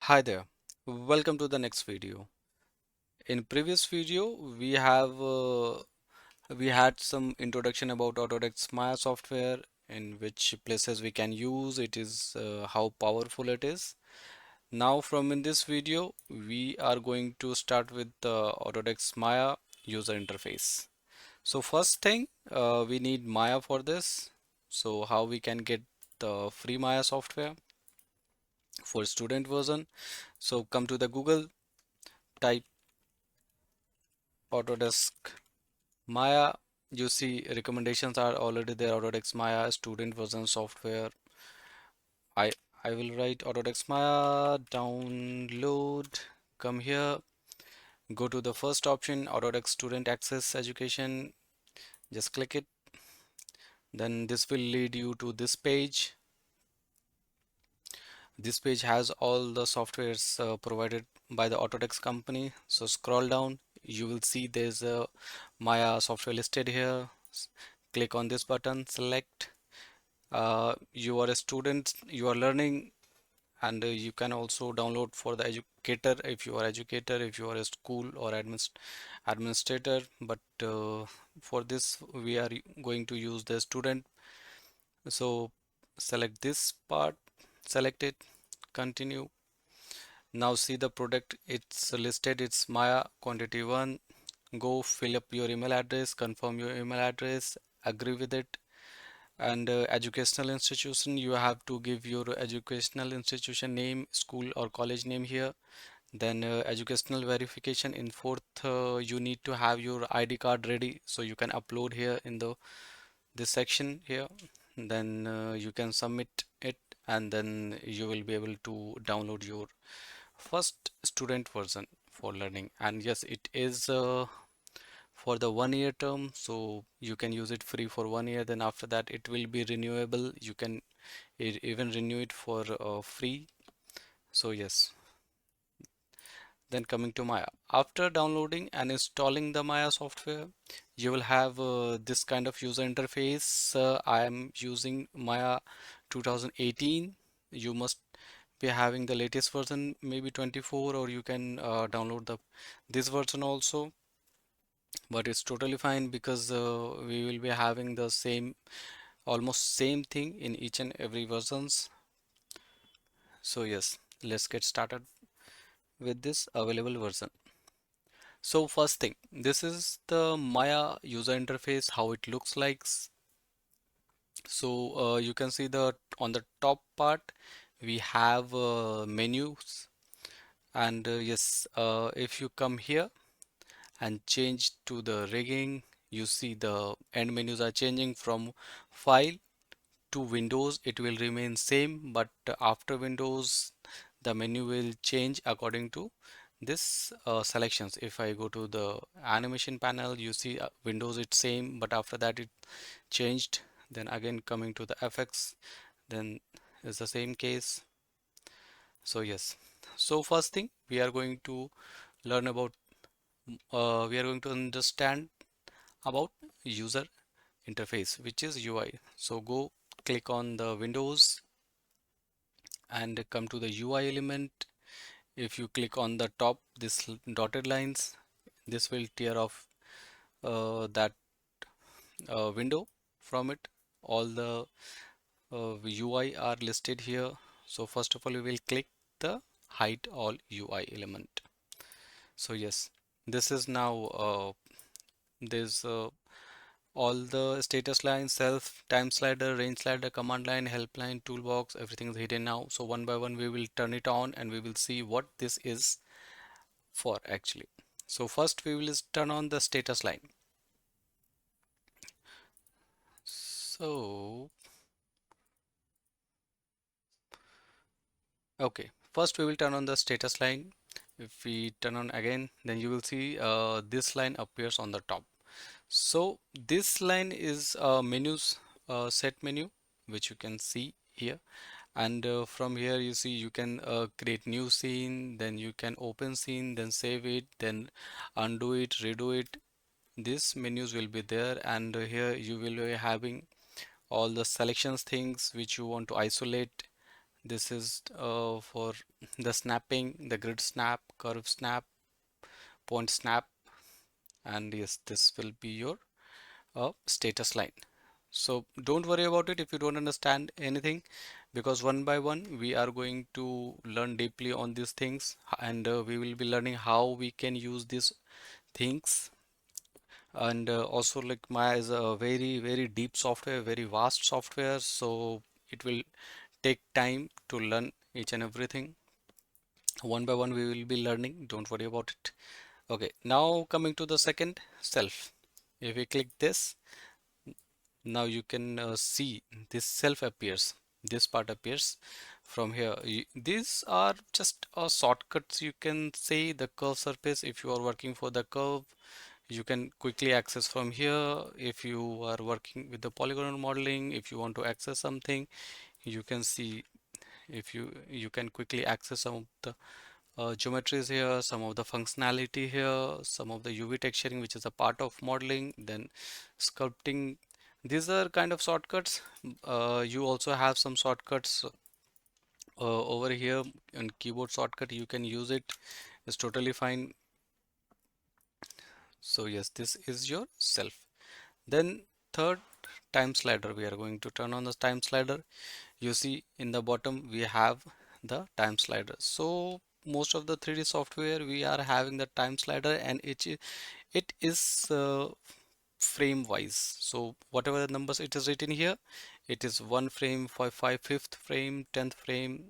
Hi there, welcome to the next video. In previous video, we have we had some introduction about Autodesk Maya software, in which places we can use it is how powerful it is. Now from in this video, we are going to start with the Autodesk Maya user interface. So first thing, we need Maya for this. So how we can get the free Maya software for student version? So come to the Google, type Autodesk Maya. You see recommendations are already there. Autodesk Maya student version software. I I will write Autodesk Maya, download, come here, go to the first option, Autodesk Student Access Education, just click it. Then this will lead you to this page. This page has all the softwares provided by the Autodesk company. So scroll down, you will see there's a Maya software listed here. Click on this button, select. You are a student, you are learning, and you can also download for the educator if you are educator, if you are a school or administrator. But for this, we are going to use the student. So select this part, select it, continue. Now see the product, it's listed, it's Maya quantity 1. Go fill up your email address, confirm your email address, agree with it. And educational institution, you have to give your educational institution name, school or college name here. Then educational verification, in fourth, you need to have your ID card ready so you can upload here in the this section here. Then you can submit it, and then you will be able to download your first student version for learning. And yes, it is for the 1 year term, so you can use it free for 1 year. Then after that it will be renewable. You can even renew it for free. So yes. Then coming to Maya, after downloading and installing the Maya software, you will have this kind of user interface. I am using Maya 2018. You must be having the latest version, maybe 24, or you can download the this version also. But it's totally fine because we will be having the same, almost same thing in each and every versions. So yes, let's get started with this available version. So first thing, this is the Maya user interface, how it looks like. So you can see the on the top part we have menus. And yes, if you come here and change to the rigging, you see the end menus are changing from file to Windows. It will remain same, but after Windows the menu will change according to this selections. If I go to the animation panel, you see Windows it's same, but after that it changed. Then again coming to the FX, then is the same case. So yes, so first thing we are going to learn about, we are going to understand about user interface, which is UI. So go click on the Windows and come to the UI element. If you click on the top, this dotted lines, this will tear off that window from it. All the UI are listed here. So first of all, we will click the hide all UI element. So yes, this is now this all the status line, self, time slider, range slider, command line, helpline, toolbox, everything is hidden now. So one by one we will turn it on and we will see what this is for actually. So first we will turn on the status line. So okay, first we will turn on the status line. If we turn on again, then you will see this line appears on the top. So this line is menus, set menu, which you can see here. And from here you see you can create new scene, then you can open scene, then save it, then undo it, redo it. These menus will be there, and here you will be having all the selections things which you want to isolate. This is for the snapping, the grid snap, curve snap, point snap, and yes, this will be your status line. So don't worry about it if you don't understand anything, because one by one we are going to learn deeply on these things, and we will be learning how we can use these things. And also, like, Maya is a very deep software, very vast software, so it will take time to learn each and everything. One by one we will be learning, don't worry about it. Okay, now coming to the second, self. If we click this, now you can see this self appears, this part appears from here. These are just shortcuts, you can say. The curve surface, if you are working for the curve, you can quickly access from here. If you are working with the polygonal modeling, if you want to access something, you can see. If you can quickly access some of the geometries here, some of the functionality here, some of the UV texturing, which is a part of modeling, then sculpting. These are kind of shortcuts. You also have some shortcuts over here in keyboard shortcut. You can use it. It's totally fine. So yes, this is your self. Then third, time slider. We are going to turn on the time slider. You see in the bottom we have the time slider. So most of the 3D software we are having the time slider, and it is frame wise. So whatever the numbers it is written here, it is one frame for fifth frame, 10th frame,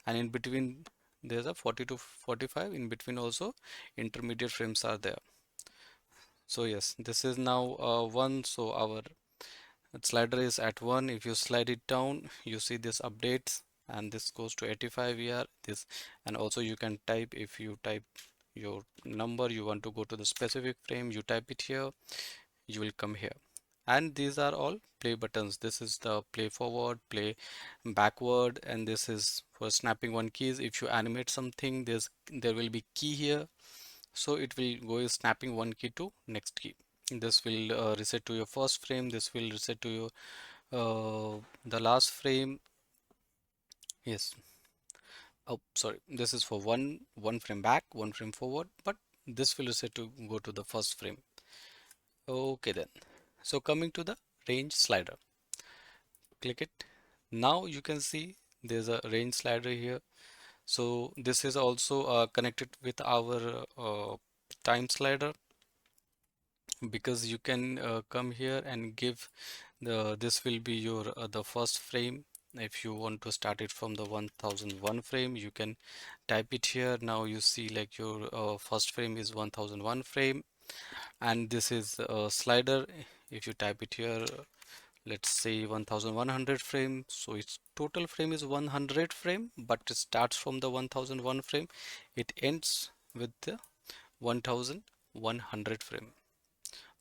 and in between there's a 40 to 45. In between also intermediate frames are there. So yes, this is now one. So our slider is at 1. If you slide it down, you see this updates, and this goes to 85 here. This, and also you can type. If you type your number, you want to go to the specific frame, you type it here, you will come here. And these are all play buttons. This is the play forward, play backward, and this is for snapping one keys. If you animate something, there will be key here, so it will go snapping one key to next key. This will reset to your first frame. This will reset to your the last frame. Yes. Oh, sorry. This is for one frame back, one frame forward, but this will reset to go to the first frame. Okay then. So coming to the range slider, click it. Now you can see there's a range slider here. So this is also connected with our time slider, because you can come here and give this will be your the first frame. If you want to start it from the 1001 frame, you can type it here. Now you see like your first frame is 1001 frame, and this is a slider. If you type it here, let's say 1100 frame, so its total frame is 100 frame, but it starts from the 1001 frame, it ends with the 1100 frame.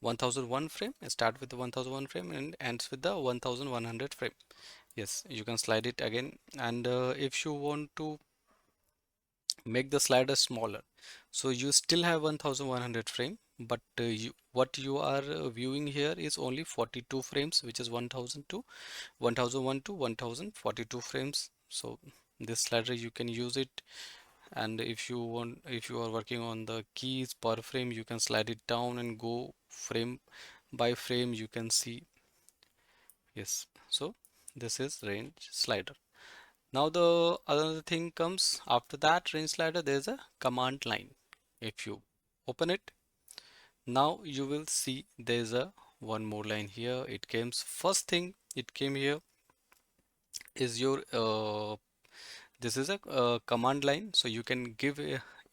1001 frame, start with the 1001 frame and ends with the 1100 frame. Yes, you can slide it again. And if you want to make the slider smaller, so you still have 1100 frame, but what you are viewing here is only 42 frames, which is 1000 to 1001 to 1042 frames. So this slider you can use it. And if you want, if you are working on the keys per frame, you can slide it down and go frame by frame, you can see. Yes, so this is range slider. Now the other thing comes after that range slider, there's a command line. If you open it, now you will see there's a one more line here. It came first thing, it came here is your this is a command line, so you can give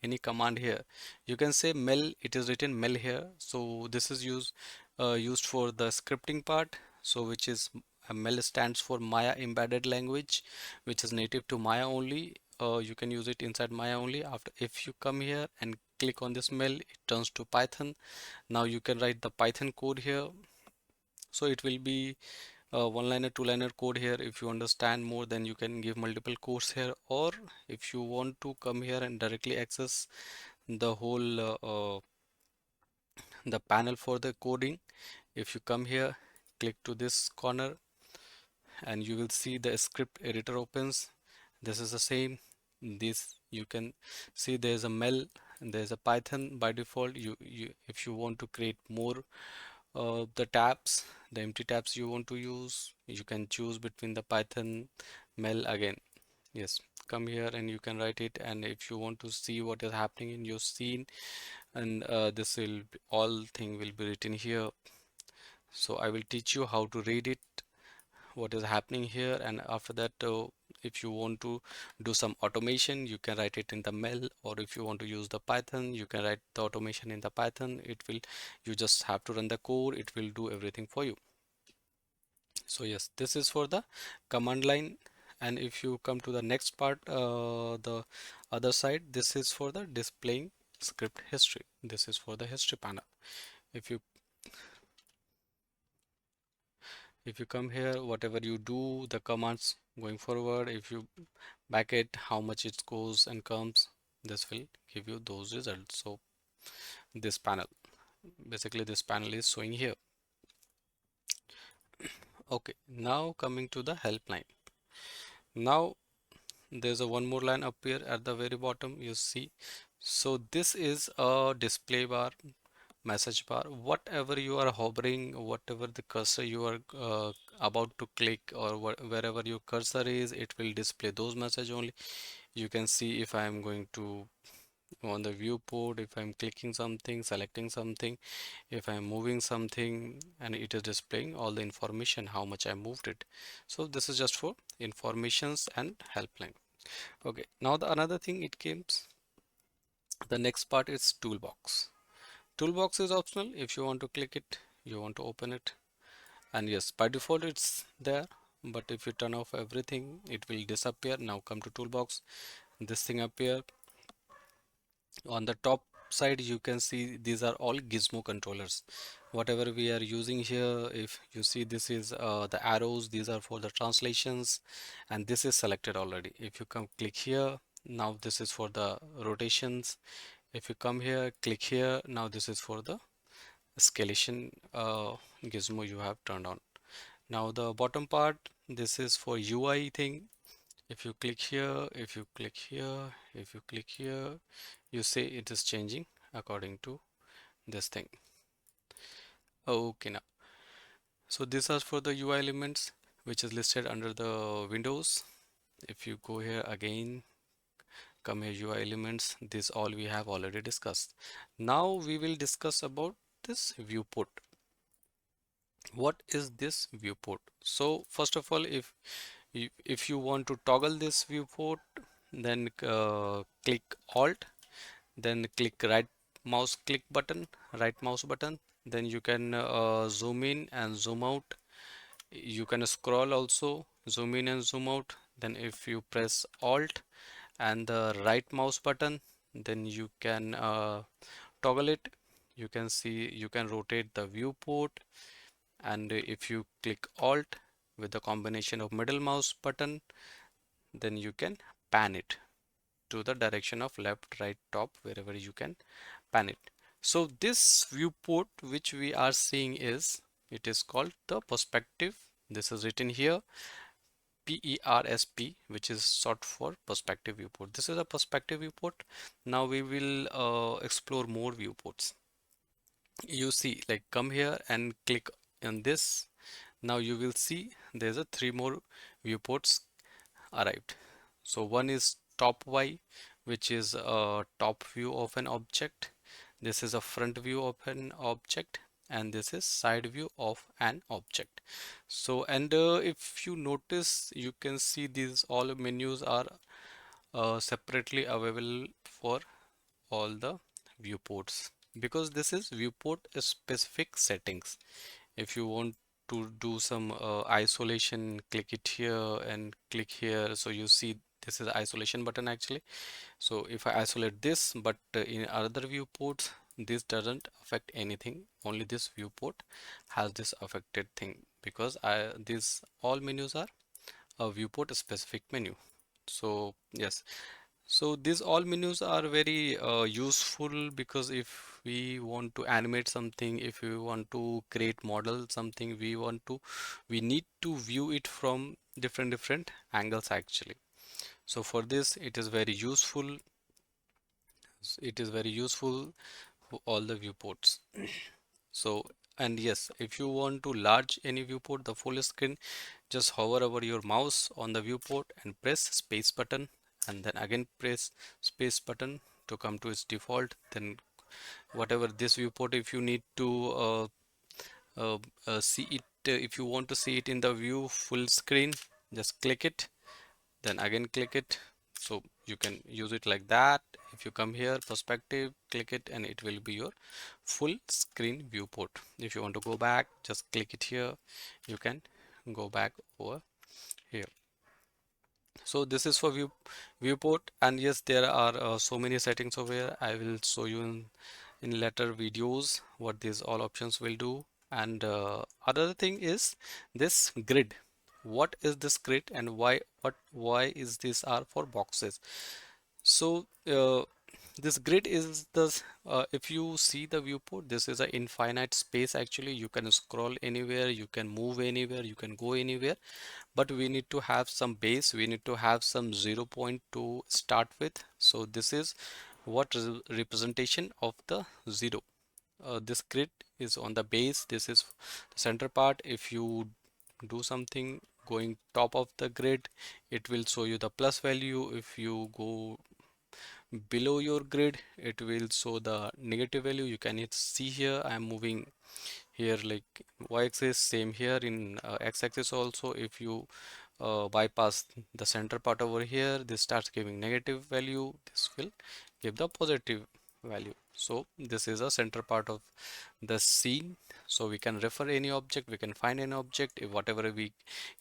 any command here. You can say mel, it is written mel here, so this is used for the scripting part. So which is mel stands for Maya embedded language, which is native to Maya only. You can use it inside Maya only. After, if you come here and click on this mel, it turns to Python. Now you can write the Python code here, so it will be one-liner, two-liner code here. If you understand more, then you can give multiple codes here, or if you want to come here and directly access the whole the panel for the coding, if you come here, click to this corner, and you will see the script editor opens. This is the same. This you can see there's a mel and there's a Python by default. You if you want to create more the tabs, the empty tabs you want to use, you can choose between the Python mel again. Yes, come here and you can write it, and if you want to see what is happening in your scene, and this will be, all thing will be written here. So I will teach you how to read it, what is happening here, and after that if you want to do some automation, you can write it in the mail, or if you want to use the Python, you can write the automation in the Python. It will, you just have to run the code, it will do everything for you. So yes, this is for the command line. And if you come to the next part, the other side, this is for the displaying script history. This is for the history panel. If you if you come here, whatever you do, the commands going forward, if you back it, how much it goes and comes, this will give you those results. So this panel, basically this panel is showing here. Okay, now coming to the helpline. Now there's a one more line up here at the very bottom, you see. So this is a display bar, message bar, whatever you are hovering, whatever the cursor you are about to click, or wherever your cursor is, it will display those message only. You can see if I am going to on the viewport, if I'm clicking something, selecting something, if I'm moving something, and it is displaying all the information how much I moved it. So this is just for informations and helpline. Okay, now the another thing it comes, the next part is toolbox. Toolbox is optional. If you want to click it, you want to open it, and yes, by default it's there, but if you turn off everything, it will disappear. Now come to toolbox, this thing appear. On the top side you can see these are all gizmo controllers, whatever we are using here. If you see, this is the arrows, these are for the translations, and this is selected already. If you come click here, now this is for the rotations. If you come here, click here, now this is for the escalation gizmo you have turned on. Now the bottom part, this is for UI thing. If you click here, if you click here, if you click here, you see it is changing according to this thing. Okay, now so these are for the UI elements which is listed under the Windows. If you go here again, come here, UI elements, this all we have already discussed. Now we will discuss about this viewport. What is this viewport? So first of all, if you want to toggle this viewport, then click Alt, then click right mouse button, then you can zoom in and zoom out. You can scroll also, zoom in and zoom out. Then if you press Alt and the right mouse button, then you can toggle it. You can see, you can rotate the viewport, and if you click Alt with the combination of middle mouse button, then you can pan it to the direction of left, right, top, wherever you can pan it. So this viewport which we are seeing is, it is called the perspective. This is written here PERSP, which is short for perspective viewport. This is a perspective viewport. Now we will explore more viewports. You see, like, come here and click on this. Now you will see there's a three more viewports arrived. So one is top Y, which is a top view of an object. This is a front view of an object, and this is side view of an object. So, and if you notice, you can see these all menus are separately available for all the viewports, because this is viewport specific settings. If you want to do some isolation, click it here and click here. So you see this is isolation button actually. So if I isolate this, but in other viewports this doesn't affect anything, only this viewport has this affected thing, because these all menus are a viewport specific menu. So yes, so these all menus are very useful, because if we want to animate something, if we want to create model something, we need to view it from different angles actually. So for this, it is very useful. It is very useful for all the viewports. So, and yes, if you want to large any viewport, the full screen, just hover over your mouse on the viewport and press space button, and then again press space button to come to its default. Then whatever this viewport, if you need to see it, if you want to see it in the view full screen, just click it, then again click it. So you can use it like that. If you come here, perspective, click it, and it will be your full screen viewport. If you want to go back, just click it here. You can go back over here. So this is for viewport, and yes, there are so many settings over here. I will show you in later videos what these all options will do. And other thing is this grid. What is this grid, and why is this are for boxes? So this grid is the if you see the viewport, this is an infinite space. Actually, you can scroll anywhere, you can move anywhere, you can go anywhere, but we need to have some base, we need to have some 0 point to start with. So this is what representation of the 0. This grid is on the base, this is the center part. If you do something going top of the grid, it will show you the plus value. If you go below your grid, it will show the negative value. You can see here I am moving here like y-axis, same here in x-axis also. If you bypass the center part over here, this starts giving negative value, this will give the positive value. So this is a center part of the scene. So we can refer any object, we can find any object. If whatever we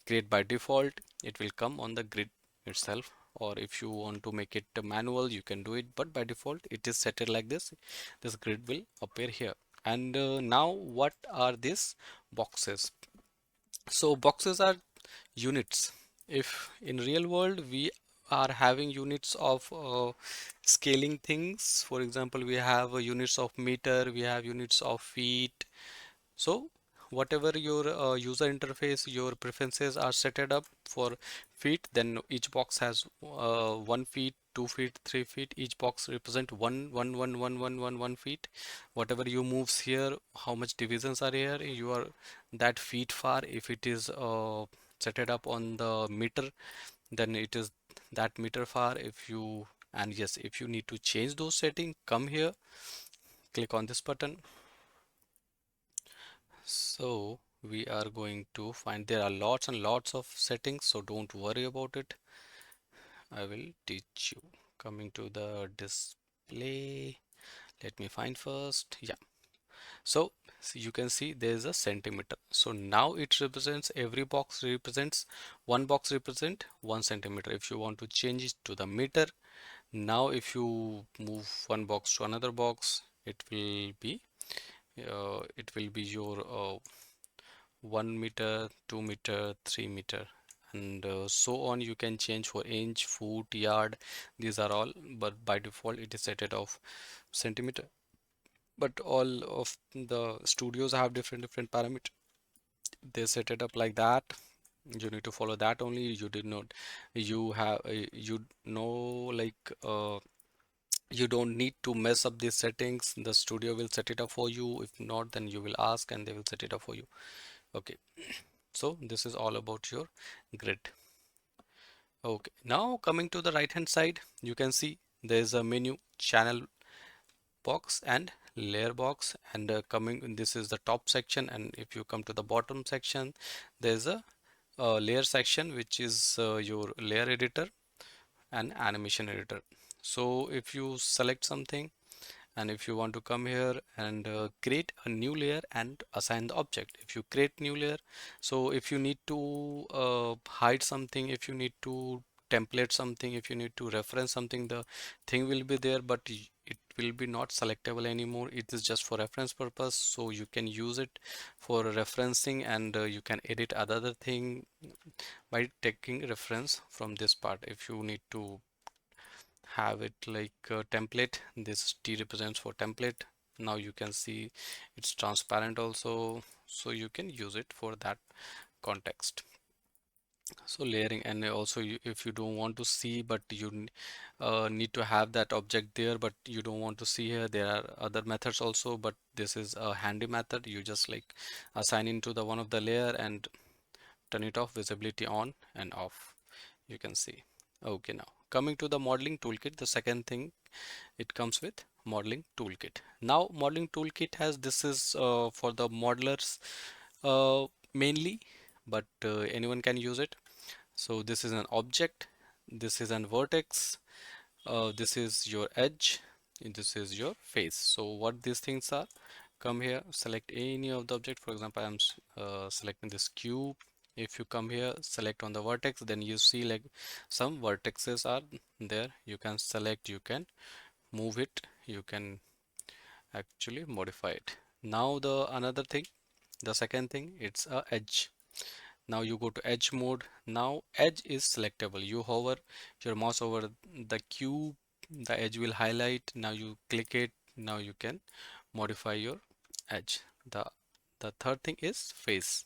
create by default, it will come on the grid itself, or if you want to make it manual, you can do it, but by default it is set it like this grid will appear here. And now what are these boxes? So boxes are units. If in real world we are having units of scaling things, for example, we have units of meter, we have units of feet. So whatever your user interface, your preferences are set it up for feet, then each box has 1 feet, 2 feet, 3 feet. Each box represent one feet. Whatever you moves here, how much divisions are here, you are that feet far. If it is set it up on the meter, then it is that meter far. If you, and yes, if you need to change those settings, come here, click on this button. So we are going to find there are lots and lots of settings, so don't worry about it. I will teach you. Coming to the display, let me find first. Yeah. So you can see there is a centimeter. So now it represents, every box represents, one box represent 1 centimeter. If you want to change it to the meter, now if you move one box to another box, it will be your 1 meter, 2 meter, 3 meter, and so on. You can change for inch, foot, yard. These are all, but by default it is set it of centimeter. But all of the studios have different parameter. They set it up like that. You need to follow that only. You did not. You have you know like you don't need to mess up these settings. The studio will set it up for you. If not, then you will ask and they will set it up for you. Okay. So this is all about your grid. Okay, now coming to the right hand side, you can see there is a menu, channel box and layer box, and coming, this is the top section, and if you come to the bottom section, there's a layer section, which is your layer editor and animation editor. So if you select something, and if you want to come here and create a new layer and assign the object, if you create new layer, so if you need to hide something, if you need to template something, if you need to reference something, the thing will be there, but it will be not selectable anymore. It is just for reference purpose, so you can use it for referencing, and you can edit other thing by taking reference from this part. If you need to have it like a template, this T represents for template. Now you can see it's transparent also, so you can use it for that context. So layering, and also if you don't want to see, but you need to have that object there, but you don't want to see here, there are other methods also, but this is a handy method. You just like assign into the one of the layer and turn it off, visibility on and off, you can see. Okay, now coming to the modeling toolkit, the second thing, it comes with modeling toolkit. Now modeling toolkit has, this is for the modelers mainly, but anyone can use it. So this is an object, this is an vertex, this is your edge, and this is your face. So what these things are, come here, select any of the object. For example, I'm selecting this cube. If you come here, select on the vertex, then you see like some vertexes are there. You can select, you can move it, you can actually modify it. Now the another thing, the second thing, it's a edge. Now you go to edge mode. Now edge is selectable. You hover your mouse over the cube, the edge will highlight. Now you click it, now you can modify your edge. The third thing is face.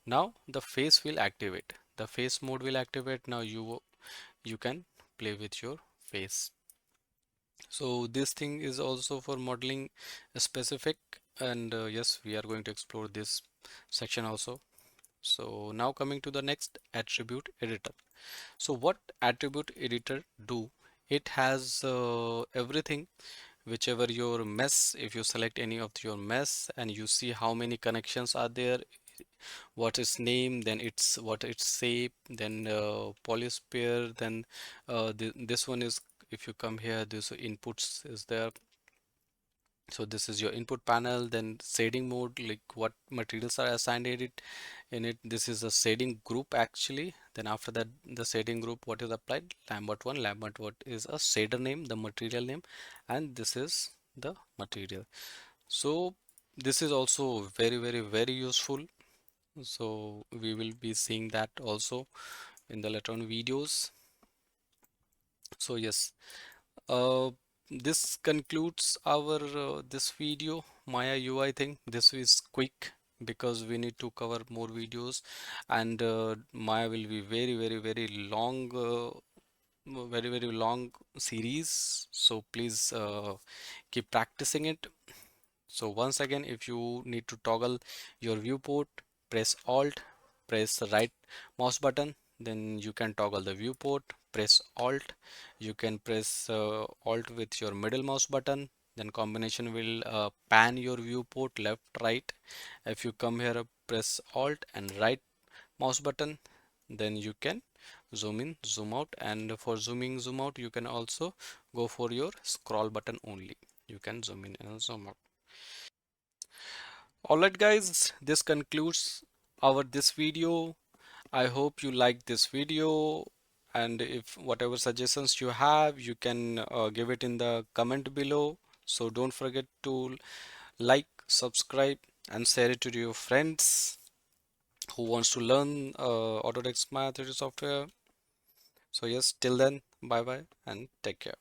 Now the face will activate, the face mode will activate. Now you can play with your face. So this thing is also for modeling specific, and yes, we are going to explore this section also. So now coming to the next, attribute editor. So what attribute editor do? It has everything, whichever your mesh, if you select any of your mesh and you see how many connections are there, what is name, then it's what its shape, then polysphere, then this one is, if you come here, this inputs is there. So this is your input panel, then shading mode, like what materials are assigned in it. This is a shading group actually. Then after that, the shading group, what is applied, lambert 1, lambert what is a shader name, the material name, and this is the material. So this is also very useful. So we will be seeing that also in the later on videos. So yes, uh, this concludes our this video, Maya UI thing. This is quick because we need to cover more videos, and Maya will be very long, very long series. So please keep practicing it. So once again, if you need to toggle your viewport, press Alt, press the right mouse button, then you can toggle the viewport, press Alt. You can press Alt with your middle mouse button, then combination will pan your viewport left, right. If you come here, press Alt and right mouse button, then you can zoom in, zoom out, and for zooming, zoom out, you can also go for your scroll button only. You can zoom in and zoom out. Alright guys, this concludes our this video. I hope you like this video, and if whatever suggestions you have, you can give it in the comment below. So don't forget to like, subscribe and share it to your friends who wants to learn Autodesk Maya 3D software. So yes, till then, bye bye and take care.